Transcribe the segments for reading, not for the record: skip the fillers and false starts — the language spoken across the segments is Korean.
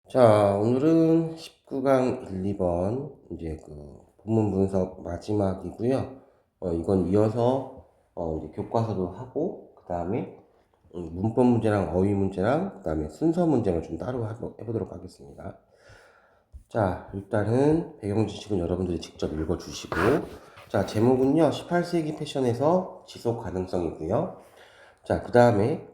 자, 오늘은 19강 1, 2번 이제 그 본문 분석 마지막이고요. 이건 이어서 이제 교과서도 하고 그다음에 문법 문제랑 어휘 문제랑 그다음에 순서 문제를 좀 따로 해보도록 하겠습니다. 자, 일단은 배경 지식은 여러분들이 직접 읽어주시고, 자, 제목은요 18세기 패션에서 지속 가능성이고요. 자, 그 다음에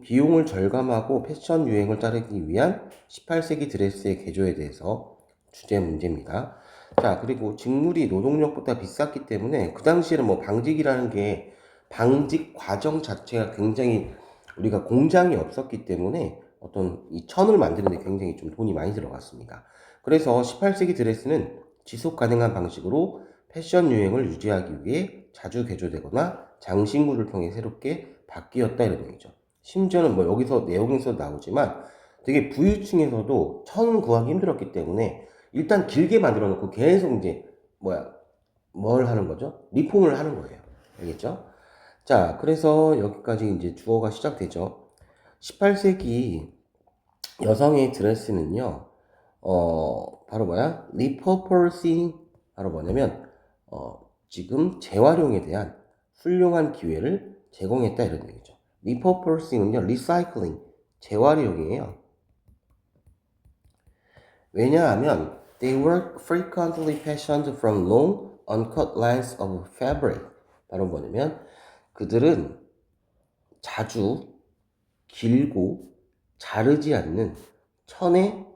비용을 절감하고 패션 유행을 따르기 위한 18세기 드레스의 개조에 대해서 주제 문제입니다. 자, 그리고 직물이 노동력보다 비쌌기 때문에 그 당시에는 뭐 방직이라는 게 방직 과정 자체가 굉장히 우리가 공장이 없었기 때문에 어떤 이 천을 만드는 데 굉장히 좀 돈이 많이 들어갔습니다. 그래서 18세기 드레스는 지속 가능한 방식으로 패션 유행을 유지하기 위해 자주 개조되거나 장신구를 통해 새롭게 바뀌었다 이런 얘기죠. 심지어는 뭐 여기서 내용에서 나오지만 되게 부유층에서도 천 구하기 힘들었기 때문에 일단 길게 만들어 놓고 계속 이제 뭘 하는 거죠? 리폼을 하는 거예요. 알겠죠? 자, 그래서 여기까지 이제 주어가 시작되죠. 18세기 여성의 드레스는요, 바로 리퍼퍼싱, 바로 뭐냐면, 지금 재활용에 대한 훌륭한 기회를 제공했다 이런 얘기죠. 리퍼퍼싱은요, 리사이클링, 재활용이에요. 왜냐하면, they were frequently fashioned from long, uncut lines of fabric. 바로 뭐냐면, 그들은 자주 길고 자르지 않는 천의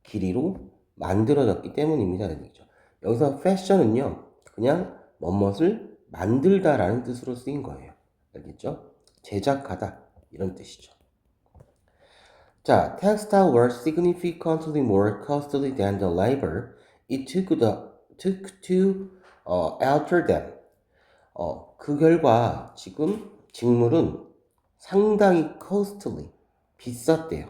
길이로 만들어졌기 때문입니다. 얘기죠. 여기서 패션은요, 그냥 멋멋을 만들다라는 뜻으로 쓰인 거예요. 알겠죠? 제작하다 이런 뜻이죠. 자, textile were significantly more costly than the labor it took to alter them. 그 결과 지금 직물은 상당히 costly, 비쌌대요.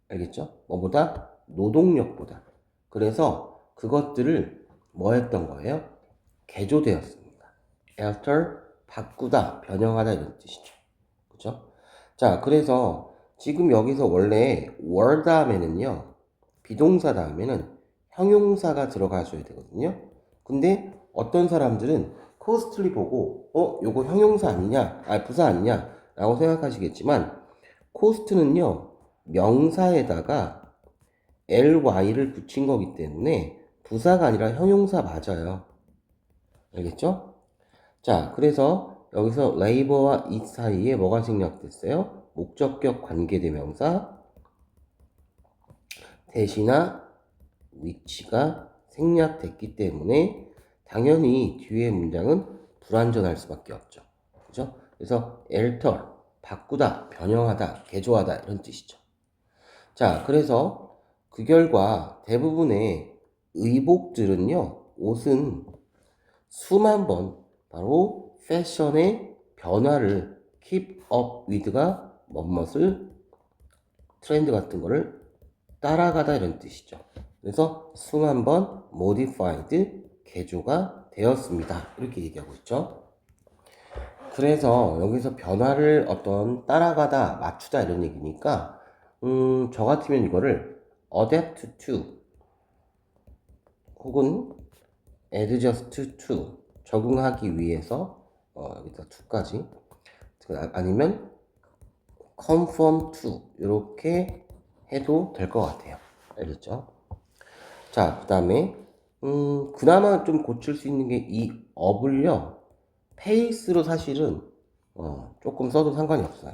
알겠죠? 뭐보다? 노동력보다. 그래서 그것들을 뭐 했던 거예요? 개조되었습니다. alter, 바꾸다, 변형하다 이런 뜻이죠. 그죠? 자, 그래서 지금 여기서 원래 were 다음에는요, 비동사 다음에는 형용사가 들어가줘야 되거든요. 근데 어떤 사람들은 costly 보고, 요거 형용사 아니냐? 부사 아니냐? 라고 생각하시겠지만, cost는요, 명사에다가 ly를 붙인 거기 때문에 부사가 아니라 형용사 맞아요. 알겠죠? 자, 그래서 여기서 labor와 it 사이에 뭐가 생략됐어요? 목적격 관계대명사 대시나 위치가 생략됐기 때문에 당연히 뒤에 문장은 불완전할 수밖에 없죠. 그죠? 그래서 alter, 바꾸다, 변형하다, 개조하다 이런 뜻이죠. 자, 그래서 그 결과 대부분의 의복들은요, 옷은 수만 번 바로 패션의 변화를 keep up with가 멋멋을 트렌드 같은 거를 따라가다 이런 뜻이죠. 그래서 수만 번 modified 개조가 되었습니다. 이렇게 얘기하고 있죠. 그래서 여기서 변화를 어떤 따라가다, 맞추다 이런 얘기니까 저 같으면 이거를 adapt to 혹은 adjust to 적응하기 위해서 여기다 to까지 아니면 conform to 이렇게 해도 될 것 같아요. 알겠죠? 자, 그 다음에 그나마 좀 고칠 수 있는 게 이 up을요 페이스로 사실은 조금 써도 상관이 없어요.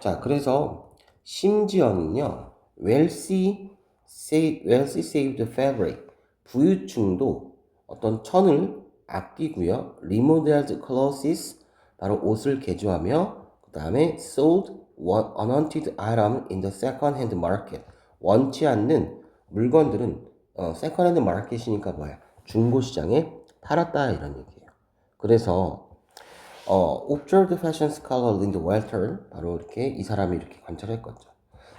자, 그래서 심지어는요 wealthy saved fabric 부유층도 어떤 천을 아끼고요 remodeled clothes 바로 옷을 개조하며 그 다음에 sold unwanted item in the second hand market 원치 않는 물건들은 second hand market이니까 뭐야 중고 시장에 팔았다 이런 얘기예요. 그래서 observed fashion scholar Linda Walter 바로 이렇게 이 사람이 이렇게 관찰했거든요.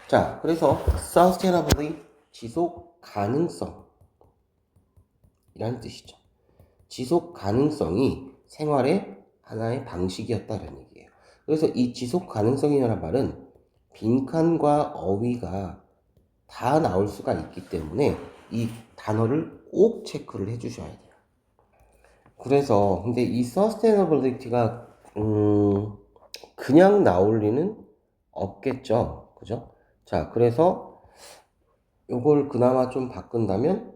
자, 그래서 sustainably 지속 가능성이라는 뜻이죠. 지속 가능성이 생활의 하나의 방식이었다는 얘기예요. 그래서 이 지속 가능성이라는 말은 빈칸과 어휘가 다 나올 수가 있기 때문에 이 단어를 꼭 체크를 해 주셔야 돼요. 그래서 근데 이 sustainability가 그냥 나올 리는 없겠죠. 그죠? 자, 그래서 요걸 그나마 좀 바꾼다면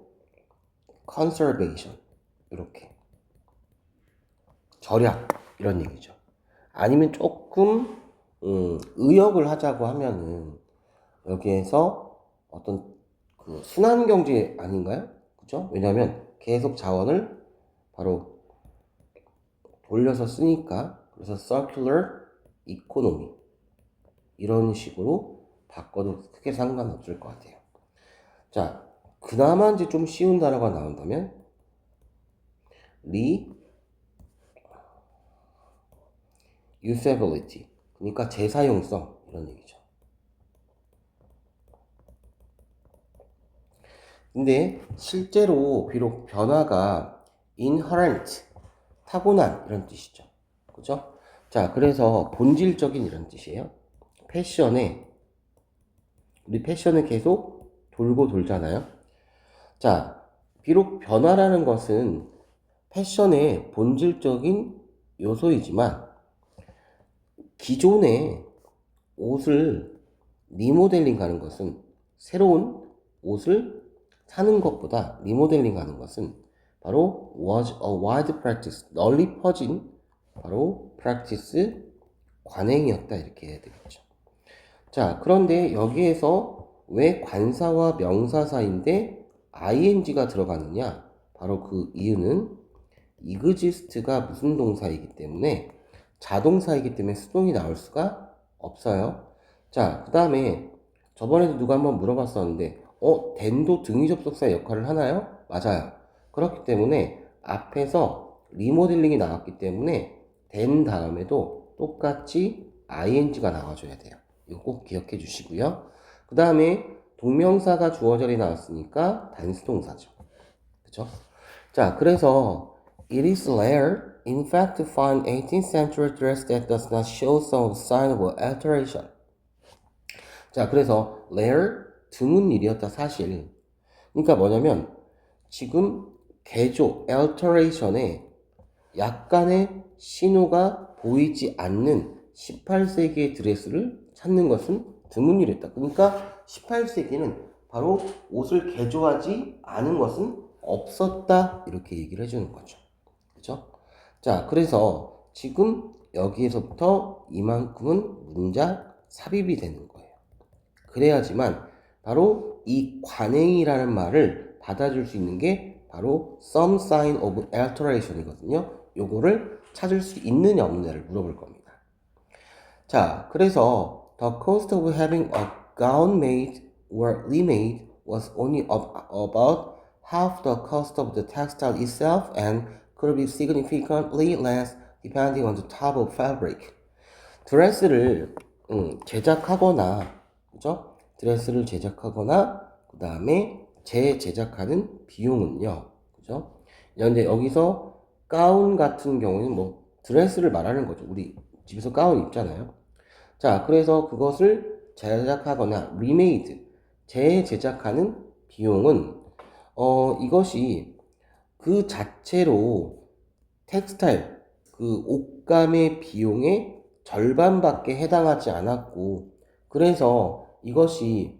conservation 이렇게 절약 이런 얘기죠. 아니면 조금 의역을 하자고 하면은 여기에서 어떤 그 순환 경제 아닌가요? 그죠? 왜냐하면 계속 자원을 바로 돌려서 쓰니까. 그래서 circular economy 이런 식으로 바꿔도 크게 상관없을 것 같아요. 자, 그나마 이제 좀 쉬운 단어가 나온다면 reusability, 그러니까 재사용성 이런 얘기죠. 근데 실제로 비록 변화가 inherent, 타고난 이런 뜻이죠. 그죠? 자, 그래서 본질적인 이런 뜻이에요. 우리 패션은 계속 돌고 돌잖아요. 자, 비록 변화라는 것은 패션의 본질적인 요소이지만 기존의 옷을 리모델링 하는 것은, 새로운 옷을 사는 것보다 리모델링 하는 것은 바로 was a wide practice, 널리 퍼진 바로 practice, 관행이었다 이렇게 해야 되겠죠. 자, 그런데 여기에서 왜 관사와 명사사인데 ing가 들어가느냐? 바로 그 이유는 exist가 무슨 동사이기 때문에, 자동사이기 때문에 수동이 나올 수가 없어요. 자, 그 다음에 저번에도 누가 한번 물어봤었는데 then도 등위 접속사 역할을 하나요? 맞아요. 그렇기 때문에 앞에서 리모델링이 나왔기 때문에 then 다음에도 똑같이 ing가 나와줘야 돼요. 이거 꼭 기억해 주시고요. 그 다음에 동명사가 주어 자리에 나왔으니까 단수 동사죠. 그쵸? 자, 그래서 it is rare, in fact, to find 18th century dress that does not show some sign of alteration. 자, 그래서 rare, 드문 일이었다 사실. 그러니까 뭐냐면 지금 개조, alteration에 약간의 신호가 보이지 않는 18세기의 드레스를 찾는 것은 드문 일이었다. 그러니까 18세기는 바로 옷을 개조하지 않은 것은 없었다 이렇게 얘기를 해주는 거죠. 그죠? 자, 그래서 지금 여기에서부터 이만큼은 문장 삽입이 되는 거예요. 그래야지만 바로 이 관행이라는 말을 받아줄 수 있는 게 바로 some sign of alteration이거든요. 요거를 찾을 수 있느냐 없느냐를 물어볼 겁니다. 자, 그래서 the cost of having a gown made or remade was only about half the cost of the textile itself and could be significantly less depending on the type of fabric. 드레스를 제작하거나, 그죠? 드레스를 제작하거나 그 다음에 재제작하는 비용은요, 그죠? 근데 여기서 가운 같은 경우는 뭐 드레스를 말하는 거죠. 우리 집에서 가운 입잖아요. 자, 그래서 그것을 제작하거나 remade, 재제작하는 비용은 이것이 그 자체로 텍스타일, 그 옷감의 비용의 절반밖에 해당하지 않았고, 그래서 이것이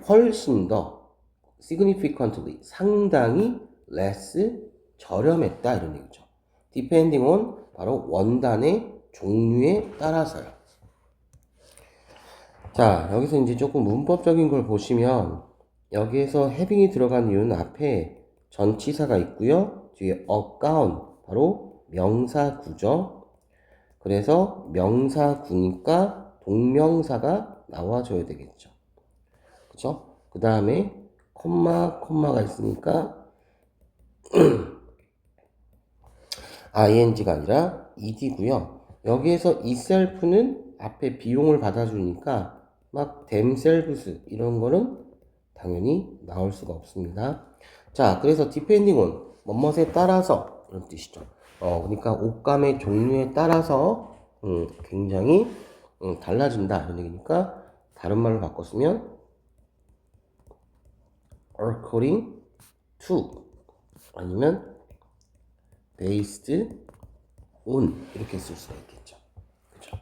훨씬 더 significantly, 상당히 less, 저렴했다 이런 얘기죠. depending on, 바로 원단의 종류에 따라서요. 자, 여기서 이제 조금 문법적인 걸 보시면 여기에서 having이 들어간 이유는 앞에 전치사가 있고요. 뒤에 a gown, 바로 명사구죠. 그래서 명사구니까 동명사가 나와줘야 되겠죠. 그쵸? 그 다음에 콤마가 있으니까 ing가 아니라 ed고요. 여기에서 itself는 앞에 비용을 받아주니까 막 themselves 이런 거는 당연히 나올 수가 없습니다. 자, 그래서 depending on, 뭐뭇에 따라서 이런 뜻이죠. 그러니까 옷감의 종류에 따라서 굉장히 달라진다 이런 얘기니까 다른 말로 바꿨으면 according to 아니면 based on 이렇게 쓸 수가 있겠죠. 그죠?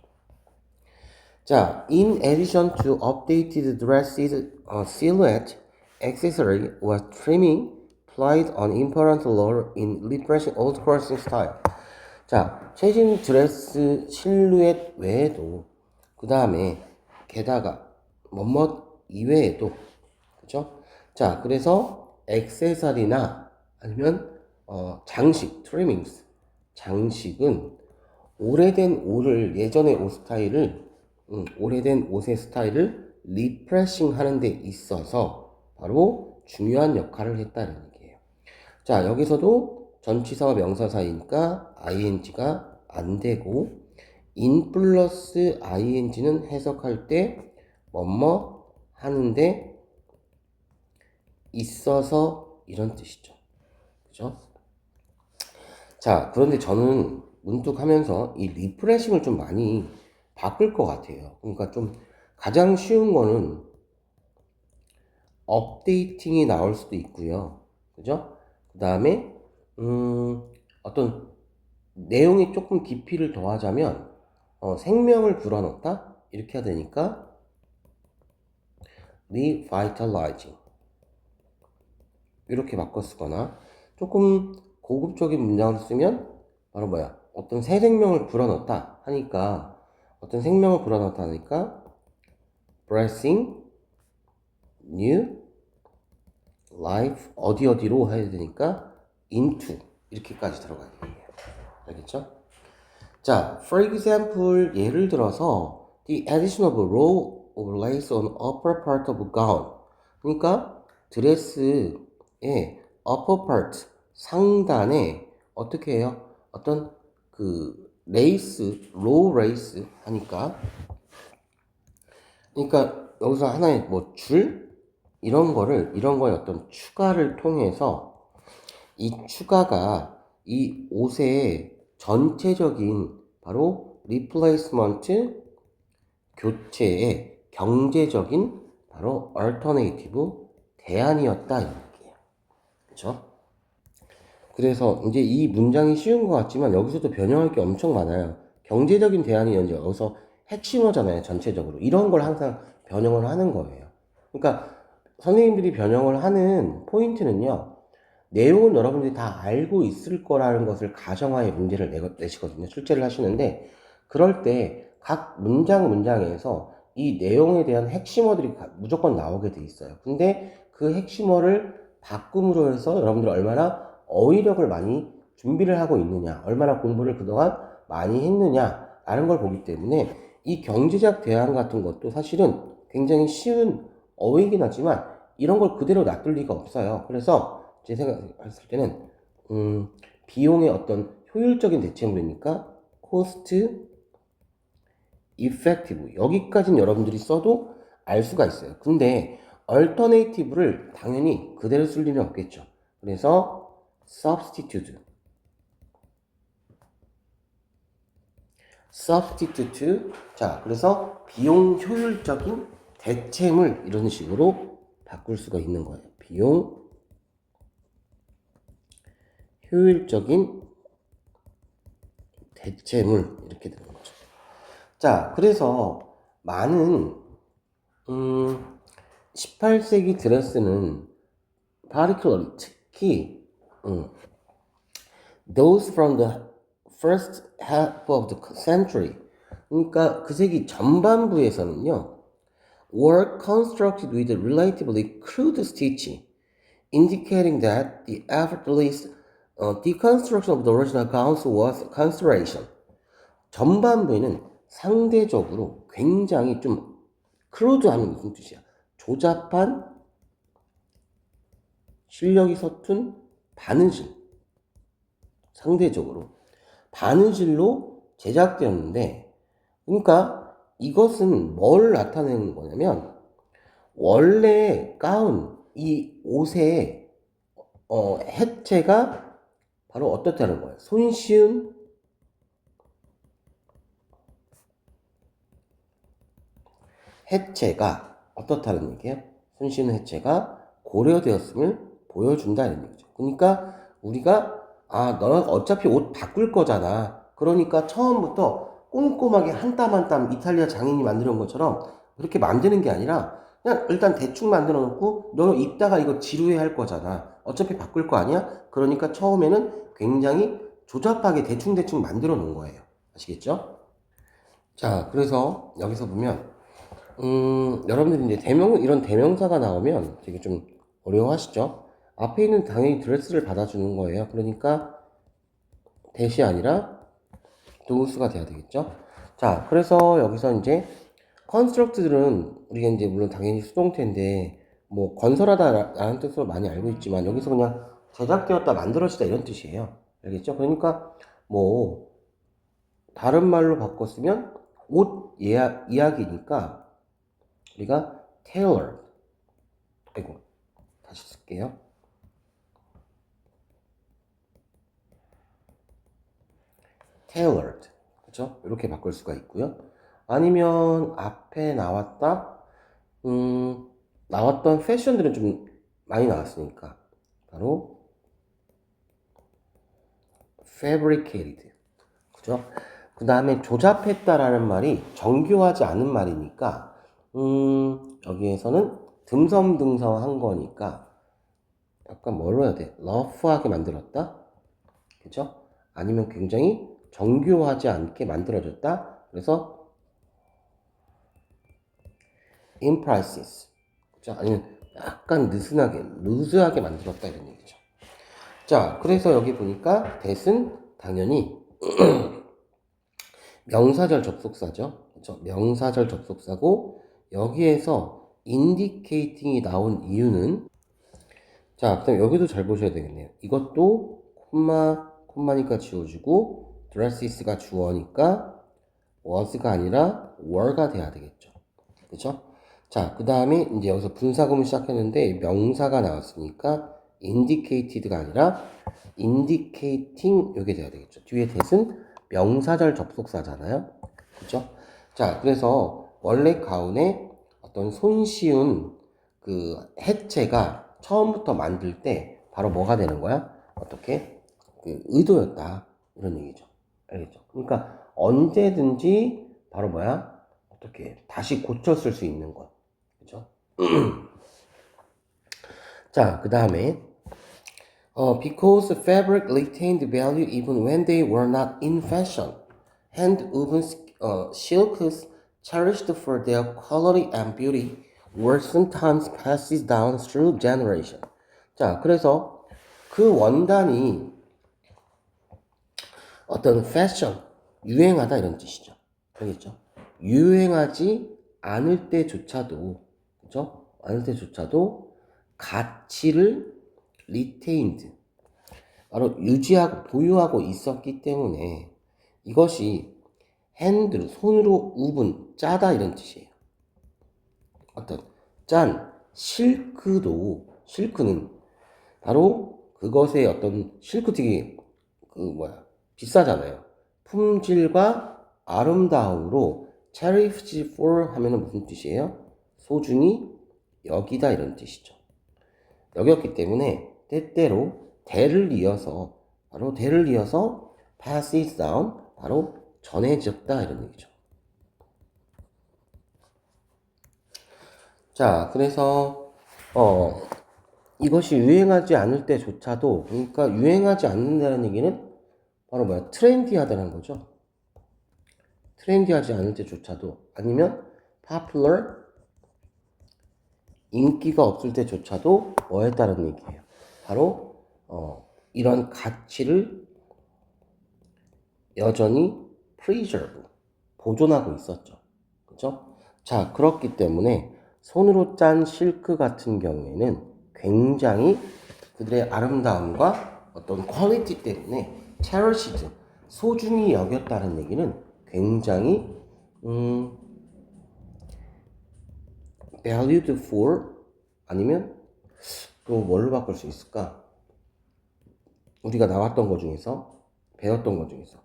자, in addition to updated dresses, silhouette, accessory was trimming played an important role in refreshing old crossing style. 자, 최신 드레스 실루엣 외에도 그 다음에 게다가 뭐뭐 이외에도 그죠? 자, 그래서 액세서리나 아니면 장식, 트리밍스 장식은 오래된 옷을 예전의 옷 스타일을 오래된 옷의 스타일을 리프레싱 하는 데 있어서 바로 중요한 역할을 했다는 얘기예요. 자, 여기서도 전치사와 명사 사이니까 ing가 안 되고 in 플러스 ing는 해석할 때 뭐뭐 하는데 있어서 이런 뜻이죠. 그죠? 자, 그런데 저는 문득 하면서 이 리프레싱을 좀 많이 바꿀 것 같아요. 그러니까 좀 가장 쉬운 거는 업데이팅이 나올 수도 있고요. 그죠? 그 다음에 어떤 내용이 조금 깊이를 더하자면 생명을 불어넣다 이렇게 해야 되니까 revitalizing 이렇게 바꿔 쓰거나 조금 고급적인 문장을 쓰면 바로 뭐야 어떤 새 생명을 불어넣다 하니까 어떤 생명을 불어넣다 하니까 breathing new life 어디로 해야 되니까 into 이렇게까지 들어가야 돼요. 알겠죠? 자, for example 예를 들어서 the addition of a row of lace on upper part of gown 그러니까 드레스의 upper part 상단에 어떻게 해요? 어떤 그 레이스, 로우 레이스 하니까 그러니까 여기서 하나의 뭐 줄 이런 거의 어떤 추가를 통해서 이 추가가 이 옷의 전체적인 바로 리플레이스먼트 교체의 경제적인 바로 얼터네이티브 대안이었다 이 얘기예요. 그렇죠? 그래서 이제 이 문장이 쉬운 것 같지만 여기서도 변형할 게 엄청 많아요. 경제적인 대안이 이제 여기서 핵심어잖아요. 전체적으로 이런 걸 항상 변형을 하는 거예요. 그러니까 선생님들이 변형을 하는 포인트는요. 내용은 여러분들이 다 알고 있을 거라는 것을 가정하에 문제를 내시거든요. 출제를 하시는데 그럴 때 각 문장에서 이 내용에 대한 핵심어들이 무조건 나오게 돼 있어요. 근데 그 핵심어를 바꿈으로 해서 여러분들이 얼마나 어휘력을 많이 준비를 하고 있느냐, 얼마나 공부를 그동안 많이 했느냐 라는 걸 보기 때문에 이 경제적 대안 같은 것도 사실은 굉장히 쉬운 어휘이긴 하지만 이런 걸 그대로 놔둘 리가 없어요. 그래서 제 생각했을 때는 비용의 어떤 효율적인 대체물이니까 cost effective 여기까지는 여러분들이 써도 알 수가 있어요. 근데 alternative를 당연히 그대로 쓸 리는 없겠죠. 그래서 substitute 자 그래서 비용 효율적인 대체물 이런 식으로 바꿀 수가 있는 거예요. 비용 효율적인 대체물 이렇게 되는 거죠. 자, 그래서 많은 18세기 드레스는 particularly 특히 those from the first half of the century 그러니까 그 세기 전반부에서는요 were constructed with a relatively crude stitching indicating that the effortless deconstruction of the original gowns was a consideration. 전반부에는 상대적으로 굉장히 좀 크루드 하면 무슨 뜻이야? 조잡한 실력이 서툰 바느질 상대적으로 바느질로 제작되었는데 그러니까 이것은 뭘 나타내는 거냐면 원래 가운 이 옷의 해체가 바로 어떻다는 거예요. 손쉬운 해체가 어떻다는 얘기예요? 손쉬운 해체가 고려되었음을 보여준다 이런 얘기죠. 그러니까 우리가 너는 어차피 옷 바꿀 거잖아. 그러니까 처음부터 꼼꼼하게 한 땀 한 땀 이탈리아 장인이 만들어 놓은 것처럼 그렇게 만드는 게 아니라 그냥 일단 대충 만들어 놓고 너 입다가 이거 지루해 할 거잖아. 어차피 바꿀 거 아니야? 그러니까 처음에는 굉장히 조잡하게 대충대충 만들어 놓은 거예요. 아시겠죠? 자, 그래서 여기서 보면 여러분들이 이제 이런 대명사가 나오면 되게 좀 어려워하시죠? 앞에 있는 당연히 드레스를 받아주는 거예요. 그러니까 대시 아니라 do스가 돼야 되겠죠? 자, 그래서 여기서 이제 construct들은 우리가 이제 물론 당연히 수동태인데 뭐 건설하다라는 뜻으로 많이 알고 있지만 여기서 그냥 제작되었다 만들어지다 이런 뜻이에요. 알겠죠? 그러니까 뭐 다른 말로 바꿨으면 옷 이야기니까 우리가 tailored, 아이고 다시 쓸게요. tailored, 그렇죠? 이렇게 바꿀 수가 있고요. 아니면 앞에 나왔던 패션들은 좀 많이 나왔으니까 바로 fabricated, 그죠? 그 다음에 조잡했다라는 말이 정교하지 않은 말이니까 여기에서는 듬성듬성한 거니까 약간 뭘로 해야 돼? 러프하게 만들었다? 그죠? 아니면 굉장히 정교하지 않게 만들어졌다? 그래서 imprecise, 그죠? 아니면 약간 느슨하게, 루즈하게 만들었다 이런 얘기죠. 자, 그래서 여기 보니까 that은 당연히 명사절 접속사죠. 그렇죠? 명사절 접속사고 여기에서 indicating이 나온 이유는 자, 그다음 여기도 잘 보셔야 되겠네요. 이것도 콤마니까 지워주고 dresses,가 주어니까 was가 아니라 were가 돼야 되겠죠. 그렇죠? 자, 그 다음에 이제 여기서 분사구문 시작했는데 명사가 나왔으니까 indicated가 아니라 indicating 이게 돼야 되겠죠. 뒤에 that은 명사절 접속사잖아요. 그죠? 자, 그래서 원래 가운에 어떤 손쉬운 그 해체가 처음부터 만들 때 바로 뭐가 되는 거야? 어떻게? 그 의도였다. 이런 얘기죠. 알겠죠? 그러니까 언제든지 바로 뭐야? 어떻게 다시 고쳤을 수 있는 것. 그죠? 자, 그 다음에 because fabric retained value even when they were not in fashion. Hand-woven silks cherished for their quality and beauty were sometimes passed down through generation. 자, 그래서 그 원단이 어떤 패션, 유행하다 이런 뜻이죠. 알겠죠? 유행하지 않을 때조차도, 그죠? 않을 때조차도 가치를 retained, 바로 유지하고 보유하고 있었기 때문에 이것이 핸드로 손으로 우분 짜다 이런 뜻이에요. 어떤 실크는 바로 그것의 어떤 실크 되게 비싸잖아요. 품질과 아름다움으로 cherish for 하면은 무슨 뜻이에요? 소중히 여기다 이런 뜻이죠. 여겼기 때문에 때때로 대를 이어서 pass it down, 바로 전해졌다 이런 얘기죠. 자, 그래서 이것이 유행하지 않을 때조차도, 그러니까 유행하지 않는다는 얘기는 바로 뭐야? 트렌디하다는 거죠. 트렌디하지 않을 때조차도, 아니면 popular, 인기가 없을 때조차도 뭐 했다는 얘기예요? 바로 이런 가치를 여전히 preserve, 보존하고 있었죠. 그죠? 자, 그렇기 때문에 손으로 짠 실크 같은 경우에는 굉장히 그들의 아름다움과 어떤 퀄리티 때문에 cherished, 소중히 여겼다는 얘기는 굉장히 valued for, 아니면 또 뭘로 바꿀 수 있을까? 우리가 나왔던 것 중에서, 배웠던 것 중에서,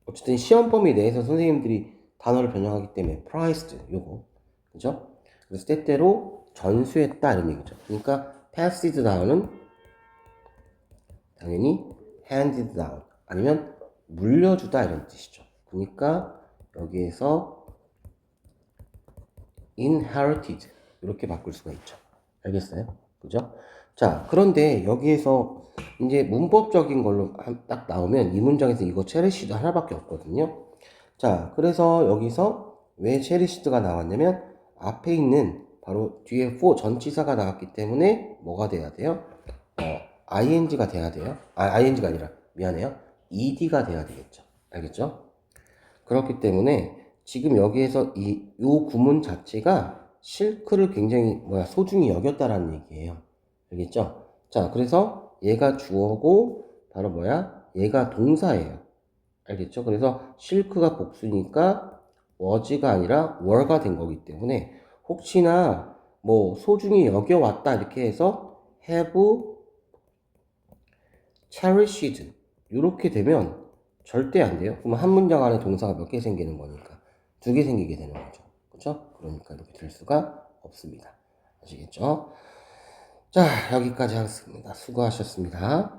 어쨌든 시험 범위 내에서 선생님들이 단어를 변형하기 때문에 prized, 요거, 그죠? 그래서 때때로 전수했다 이런 얘기죠. 그러니까 passed down은 당연히 handed down 아니면 물려주다 이런 뜻이죠. 그러니까 여기에서 inherited 이렇게 바꿀 수가 있죠. 알겠어요? 그죠? 자, 그런데 여기에서 이제 문법적인 걸로 딱 나오면 이 문장에서 이거 체리시드 하나밖에 없거든요. 자, 그래서 여기서 왜 체리시드가 나왔냐면 앞에 있는 바로 뒤에 for 전치사가 나왔기 때문에 뭐가 돼야 돼요? ing가 돼야 돼요. ing가 아니라 미안해요. ed가 돼야 되겠죠. 알겠죠? 그렇기 때문에 지금 여기에서 요 구문 자체가 실크를 굉장히 소중히 여겼다라는 얘기예요. 알겠죠? 자, 그래서 얘가 주어고 바로 얘가 동사예요. 알겠죠? 그래서 실크가 복수니까 was가 아니라 were가 된 거기 때문에 혹시나 소중히 여겨왔다 이렇게 해서 have cherished 이렇게 되면 절대 안 돼요. 그럼 한 문장 안에 동사가 몇 개 생기는 거니까 2개 생기게 되는 거죠. 그렇죠? 그러니까 이렇게 될 수가 없습니다. 아시겠죠? 자, 여기까지 하겠습니다. 수고하셨습니다.